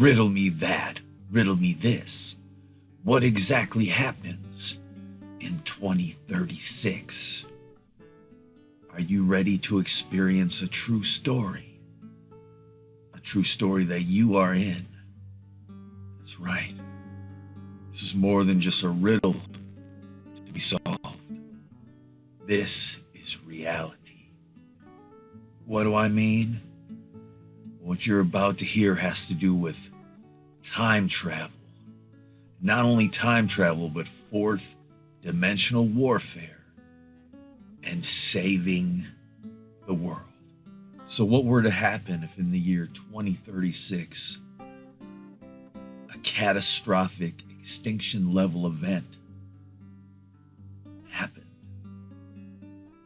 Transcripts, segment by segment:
Riddle me that, riddle me this. What exactly happens in 2036? Are you ready to experience a true story? A true story that you are in. That's right. This is more than just a riddle to be solved. This is reality. What do I mean? What you're about to hear has to do with time travel. Not only time travel, but fourth dimensional warfare and saving the world. So what were to happen if in the year 2036, a catastrophic extinction level event happened?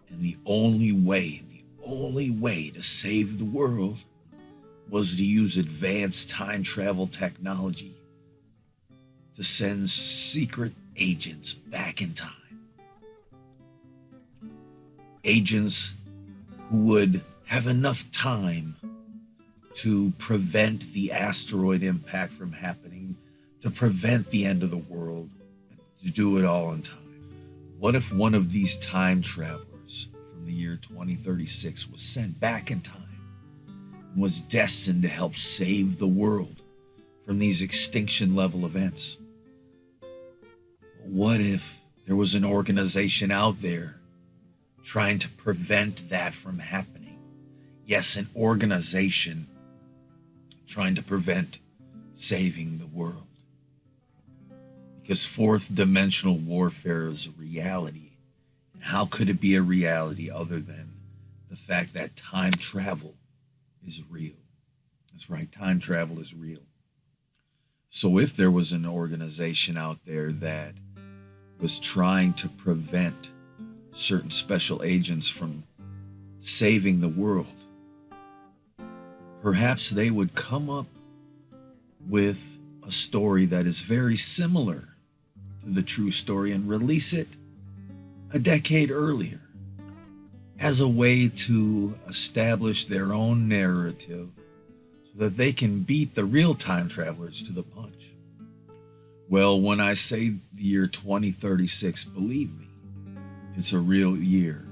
And the only way to save the world was to use advanced time travel technology to send secret agents back in time. Agents who would have enough time to prevent the asteroid impact from happening, to prevent the end of the world, and to do it all in time. What if one of these time travelers from the year 2036 was sent back in time and was destined to help save the world from these extinction level events? What if there was an organization out there trying to prevent that from happening? Yes, an organization trying to prevent saving the world. Because fourth dimensional warfare is a reality. And how could it be a reality other than the fact that time travel is real? That's right, time travel is real. So if there was an organization out there that was trying to prevent certain special agents from saving the world, perhaps they would come up with a story that is very similar to the true story and release it a decade earlier as a way to establish their own narrative so that they can beat the real time travelers to the punch. Well, when I say the year 2036, believe me, it's a real year.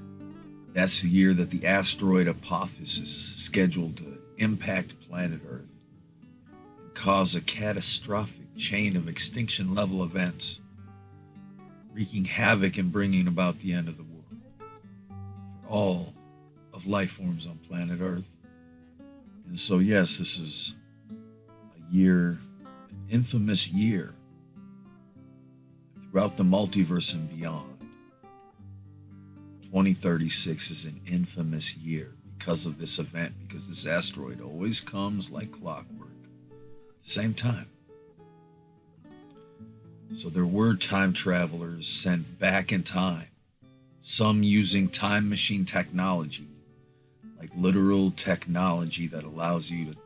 That's the year that the asteroid Apophis is scheduled to impact planet Earth and cause a catastrophic chain of extinction level events, wreaking havoc and bringing about the end of the world for all of life forms on planet Earth. And so, yes, this is a year, an infamous year throughout the multiverse and beyond. 2036 is an infamous year because of this event, because this asteroid always comes like clockwork at the same time. So there were time travelers sent back in time, some using time machine technology, like literal technology that allows you to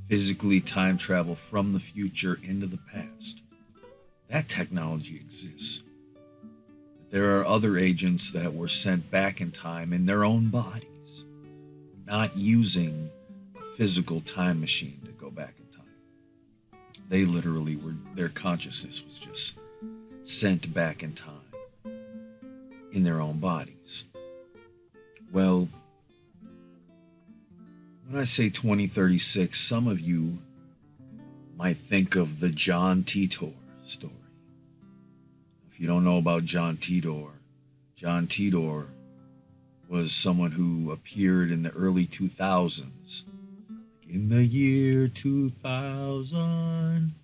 physically time travel from the future into the past. That technology exists. There are other agents that were sent back in time in their own bodies, not using a physical time machine to go back in time. They literally were, their consciousness was just sent back in time in their own bodies. Well, when I say 2036, some of you might think of the John Titor story. If you don't know about John Titor was someone who appeared in the early 2000s. In the year 2000. And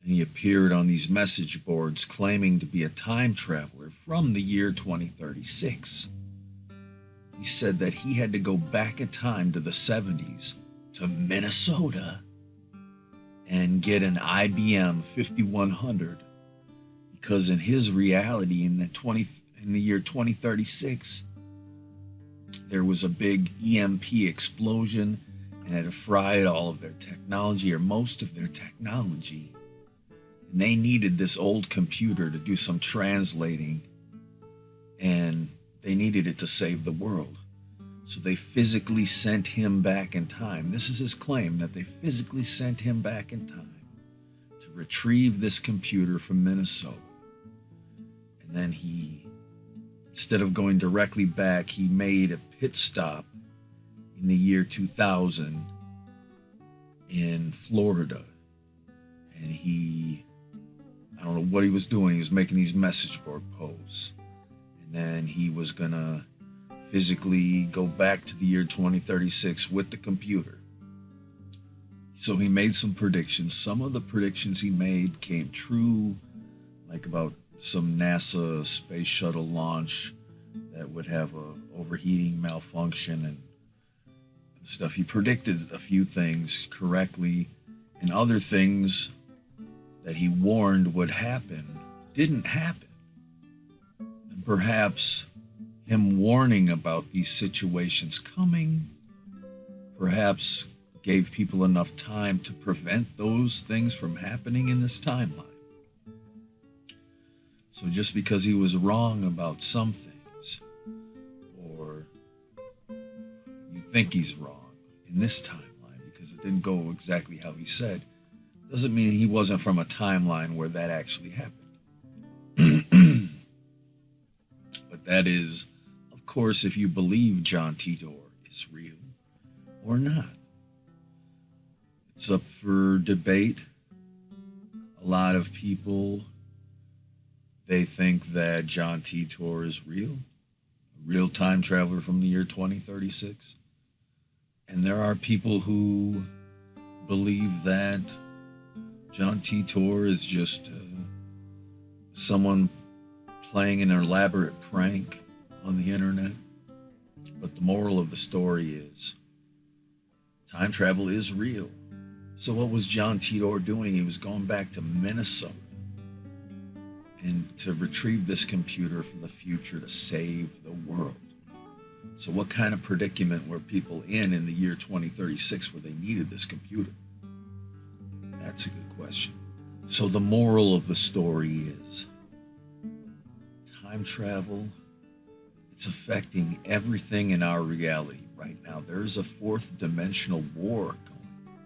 he appeared on these message boards claiming to be a time traveler from the year 2036. He said that he had to go back in time to the 70s to Minnesota and get an IBM 5100 because in his reality in the year 2036 there was a big EMP explosion and it had fried all of their technology or most of their technology, and they needed this old computer to do some translating and they needed it to save the world. So they physically sent him back in time. This is his claim, that they physically sent him back in time to retrieve this computer from Minnesota. And then he, instead of going directly back, he made a pit stop in the year 2000 in Florida. And I don't know what he was doing. He was making these message board posts. And then he was going to physically go back to the year 2036 with the computer. So he made some predictions. Some of the predictions he made came true, like about some NASA space shuttle launch that would have a overheating malfunction and stuff. He predicted a few things correctly, and other things that he warned would happen didn't happen. And perhaps him warning about these situations coming perhaps gave people enough time to prevent those things from happening in this timeline. So just because he was wrong about some things, or you think he's wrong in this timeline because it didn't go exactly how he said, doesn't mean he wasn't from a timeline where that actually happened. But that is, of course, if you believe John Titor is real or not. It's up for debate. A lot of people, they think that John Titor is real, a real time traveler from the year 2036. And there are people who believe that John Titor is just someone playing an elaborate prank on the internet. But the moral of the story is time travel is real. So what was John Titor doing? He was going back to Minnesota and to retrieve this computer from the future to save the world. So what kind of predicament were people in the year 2036 where they needed this computer? That's a good question. So the moral of the story is time travel, it's affecting everything in our reality right now. There is a fourth dimensional war going,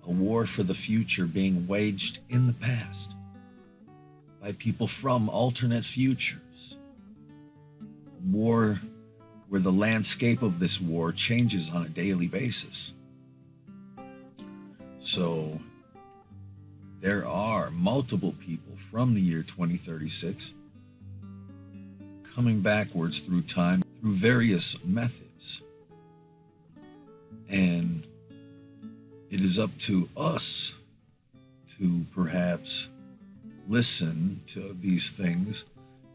a war for the future being waged in the past by people from alternate futures. A war where the landscape of this war changes on a daily basis. So there are multiple people from the year 2036 coming backwards through time through various methods. And it is up to us to perhaps listen to these things,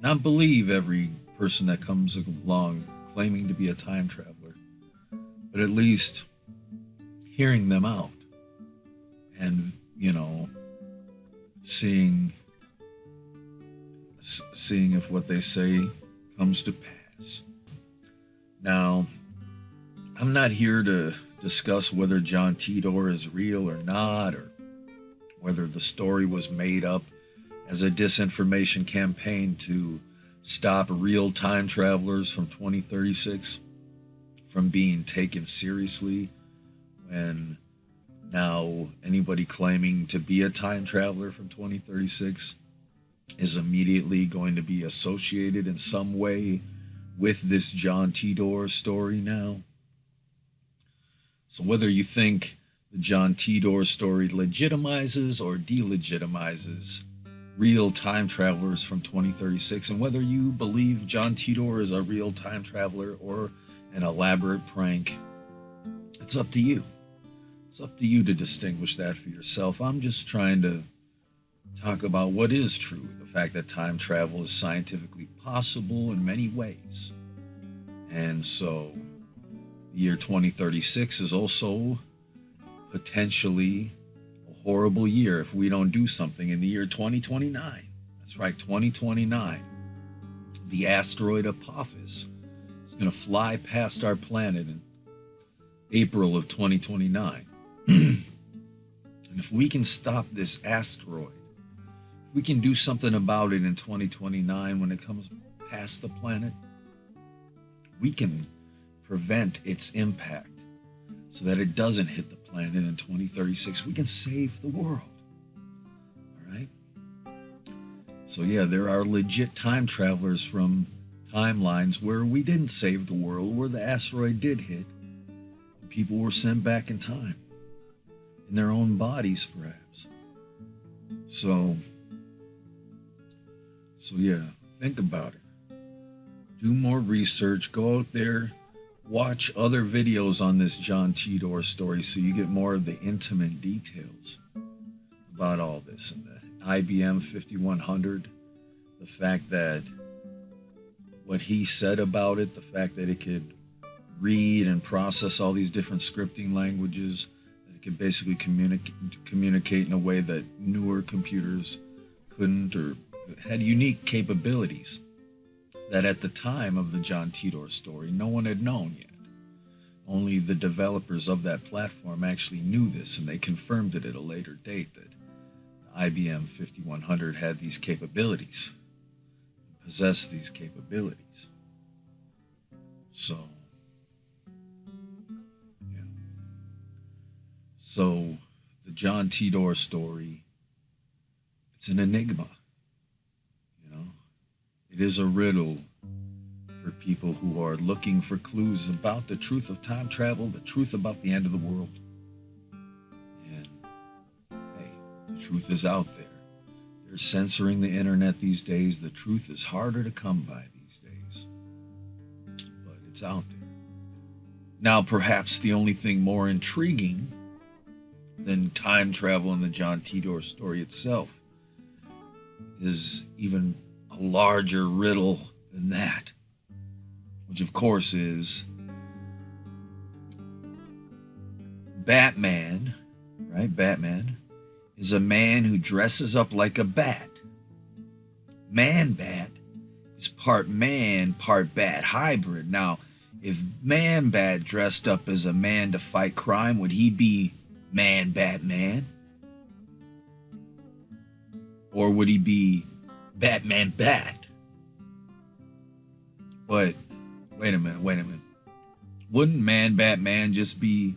not believe every person that comes along claiming to be a time traveler, but at least hearing them out and, seeing if what they say comes to pass. Now, I'm not here to discuss whether John Titor is real or not, or whether the story was made up as a disinformation campaign to stop real time travelers from 2036 from being taken seriously, when now anybody claiming to be a time traveler from 2036 is immediately going to be associated in some way with this John Titor story now. So whether you think the John Titor story legitimizes or delegitimizes real time travelers from 2036, and whether you believe John Titor is a real time traveler or an elaborate prank, it's up to you. It's up to you to distinguish that for yourself. I'm just trying to talk about what is true, the fact that time travel is scientifically possible in many ways. And so the year 2036 is also potentially a horrible year if we don't do something in the year 2029. That's right, 2029. The asteroid Apophis is going to fly past our planet in April of 2029. And if we can stop this asteroid, if we can do something about it in 2029 when it comes past the planet, we can prevent its impact so that it doesn't hit the planet in 2036. We can save the world. All right? So yeah, there are legit time travelers from timelines where we didn't save the world, where the asteroid did hit, and people were sent back in time, in their own bodies, perhaps. So yeah, think about it. Do more research. Go out there, watch other videos on this John Titor story so you get more of the intimate details about all this. And the IBM 5100, the fact that what he said about it, the fact that it could read and process all these different scripting languages, that it could basically communicate in a way that newer computers couldn't, or had unique capabilities that at the time of the John Titor story, no one had known yet. Only the developers of that platform actually knew this, and they confirmed it at a later date that the IBM 5100 had these capabilities, possessed these capabilities. So, yeah. So, the John Titor story, it's an enigma. It is a riddle for people who are looking for clues about the truth of time travel, the truth about the end of the world. And hey, the truth is out there. They're censoring the internet these days. The truth is harder to come by these days. But it's out there. Now, perhaps the only thing more intriguing than time travel in the John Titor story itself is even a larger riddle than that, which of course is Batman, right? Batman is a man who dresses up like a bat. Man-Bat is part man, part bat hybrid. Now, if Man-Bat dressed up as a man to fight crime, would he be Man-Batman? Or would he be Batman Bat? But wait a minute. Wouldn't Man-Batman just be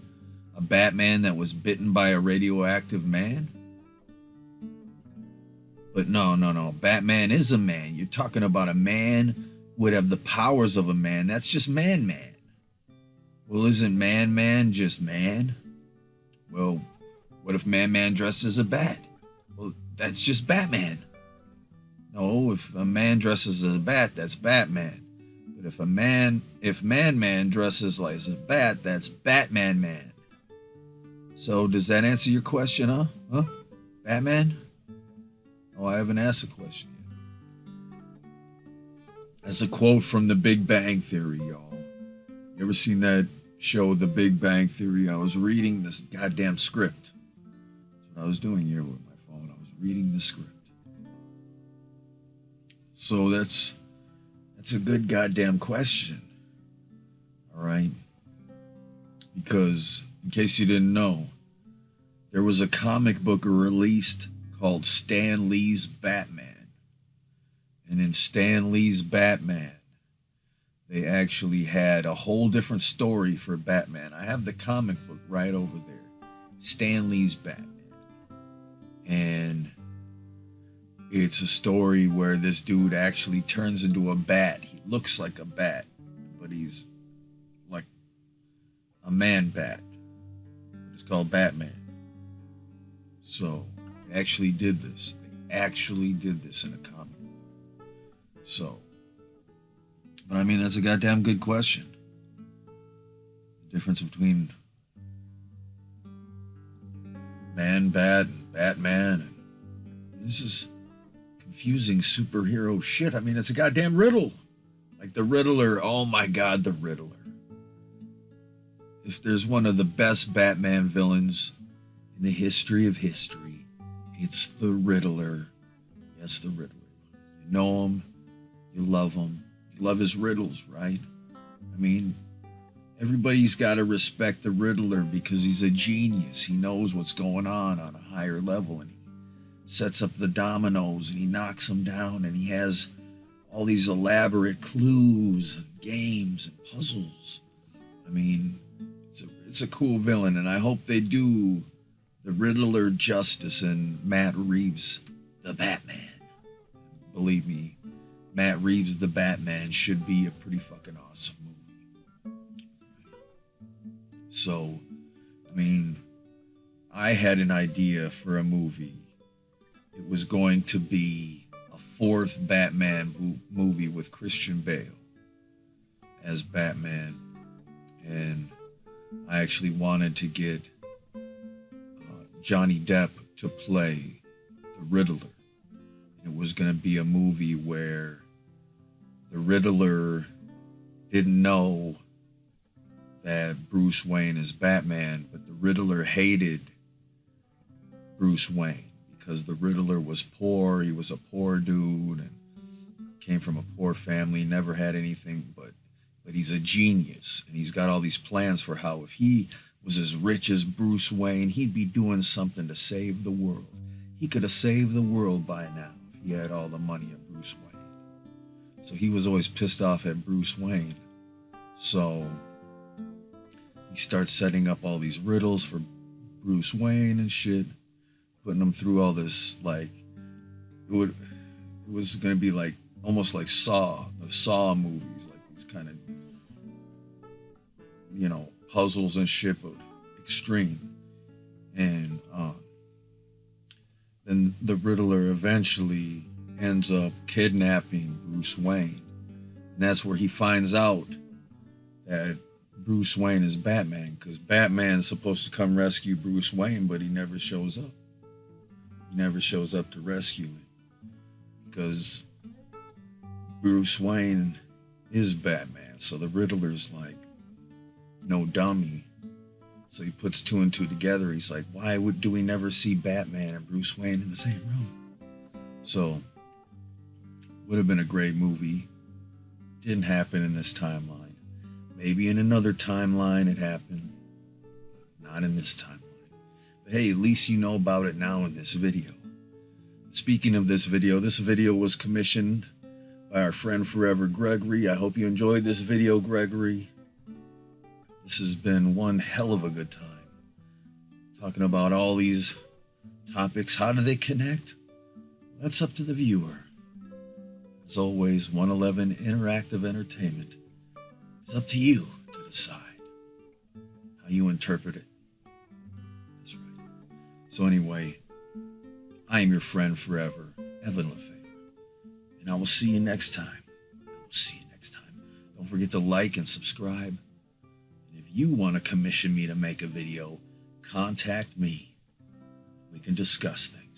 a Batman that was bitten by a radioactive man? But no. Batman is a man. You're talking about a man who would have the powers of a man. That's just Man-Man. Well, isn't Man-Man just man? Well, what if Man-Man dresses as a bat? Well, that's just Batman. No, if a man dresses as a bat, that's Batman. But if Man-Man dresses like as a bat, that's Batman-Man. So does that answer your question, huh? Batman? Oh, I haven't asked a question yet. That's a quote from The Big Bang Theory, y'all. You ever seen that show, The Big Bang Theory? I was reading this goddamn script. That's what I was doing here with my phone. I was reading the script. So that's a good goddamn question. All right? Because, in case you didn't know, there was a comic book released called Stan Lee's Batman. And in Stan Lee's Batman, they actually had a whole different story for Batman. I have the comic book right over there. Stan Lee's Batman. And it's a story where this dude actually turns into a bat. He looks like a bat, but he's like a man-bat. It's called Batman. So, they actually did this. They actually did this in a comic book. So, but I mean, that's a goddamn good question. The difference between Man-Bat and Batman. And this is confusing superhero shit. I mean, it's a goddamn riddle. Like the Riddler. Oh my God, the Riddler. If there's one of the best Batman villains in the history of history, it's the Riddler. Yes, the Riddler. You know him. You love him. You love his riddles, right? I mean, everybody's got to respect the Riddler because he's a genius. He knows what's going on a higher level, and he sets up the dominoes, and he knocks them down, and he has all these elaborate clues and games and puzzles I mean, it's a cool villain, and I hope they do the Riddler justice in Matt Reeves, the Batman. Believe me, Matt Reeves, the Batman, should be a pretty fucking awesome movie. So, I mean, I had an idea for a movie. It was going to be a fourth Batman movie with Christian Bale as Batman. And I actually wanted to get Johnny Depp to play the Riddler. It was going to be a movie where the Riddler didn't know that Bruce Wayne is Batman, but the Riddler hated Bruce Wayne because the Riddler was poor. He was a poor dude and came from a poor family, never had anything, but he's a genius, and he's got all these plans for how if he was as rich as Bruce Wayne, he'd be doing something to save the world. He could have saved the world by now if he had all the money of Bruce Wayne. So he was always pissed off at Bruce Wayne. So he starts setting up all these riddles for Bruce Wayne and shit, putting him through all this, like, it was going to be like almost like Saw, the Saw movies, like these kind of, you know, puzzles and shit, but extreme. And then the Riddler eventually ends up kidnapping Bruce Wayne. And that's where he finds out that Bruce Wayne is Batman, because Batman's supposed to come rescue Bruce Wayne, but he never shows up. He never shows up to rescue him because Bruce Wayne is Batman. So the Riddler's like, no dummy. So he puts two and two together. He's like, why do we never see Batman and Bruce Wayne in the same room? So, would have been a great movie. Didn't happen in this timeline. Maybe in another timeline it happened. Not in this timeline. But hey, at least you know about it now in this video. Speaking of this video was commissioned by our friend Forever Gregory. I hope you enjoyed this video, Gregory. This has been one hell of a good time. Talking about all these topics. How do they connect? That's up to the viewer. As always, 111 Interactive Entertainment. It's up to you to decide how you interpret it. That's right. So anyway, I am your friend forever, Evan Lefavor. And I will see you next time. Don't forget to like and subscribe. And if you want to commission me to make a video, contact me. We can discuss things.